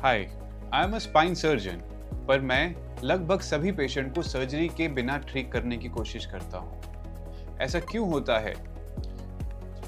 Hi, I am a spine surgeon, पर मैं लगभग सभी पेशेंट को सर्जरी के बिना ठीक करने की कोशिश करता हूँ। ऐसा क्यों होता है?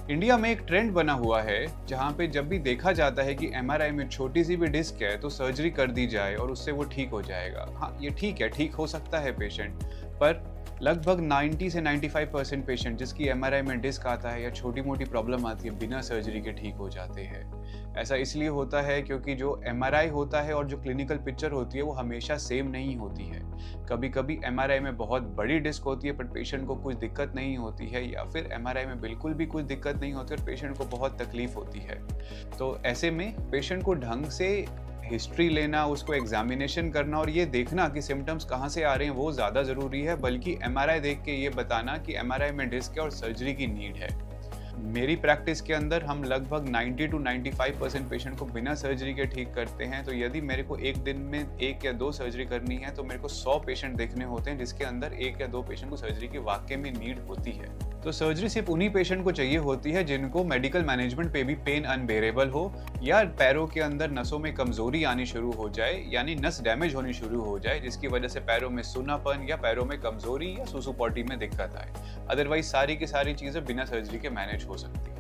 इंडिया में एक ट्रेंड बना हुआ है जहाँ पे जब भी देखा जाता है कि एमआरआई में छोटी सी भी डिस्क है तो सर्जरी कर दी जाए और उससे वो ठीक हो जाएगा। हाँ, ये ठीक है, ठीक हो सकता है पेशेंट, पर लगभग 90 से 95% पेशेंट जिसकी एमआरआई में डिस्क आता है या छोटी मोटी प्रॉब्लम आती है बिना सर्जरी के ठीक हो जाते हैं। ऐसा इसलिए होता है क्योंकि जो एमआरआई होता है और जो क्लिनिकल पिक्चर होती है वो हमेशा सेम नहीं होती है। कभी कभी एमआरआई में बहुत बड़ी डिस्क होती है पर पेशेंट को कुछ दिक्कत नहीं होती है, या फिर एमआरआई में बिल्कुल भी कुछ दिक्कत नहीं होती और पेशेंट को बहुत तकलीफ होती है। तो ऐसे में पेशेंट को ढंग से हिस्ट्री लेना, उसको एग्जामिनेशन करना और ये देखना कि सिम्टम्स कहाँ से आ रहे हैं वो ज़्यादा ज़रूरी है, बल्कि एमआरआई देख के ये बताना कि एमआरआई में डिस्क है और सर्जरी की नीड है। मेरी प्रैक्टिस के अंदर हम लगभग 90 टू 95% पेशेंट को बिना सर्जरी के ठीक करते हैं। तो यदि मेरे को एक दिन में 1 या 2 सर्जरी करनी है तो मेरे को 100 पेशेंट देखने होते हैं जिसके अंदर 1 या 2 पेशेंट को सर्जरी की वाकई में नीड होती है। तो सर्जरी सिर्फ उन्हीं पेशेंट को चाहिए होती है जिनको मेडिकल मैनेजमेंट पे भी पेन अनबेरेबल हो, या पैरों के अंदर नसों में कमजोरी आनी शुरू हो जाए, यानी नस डैमेज होनी शुरू हो जाए जिसकी वजह से पैरों में सूनापन या पैरों में कमजोरी या सुसु पॉटी में दिक्कत आए। अदरवाइज सारी की सारी चीजें बिना सर्जरी के मैनेज हो सकती है।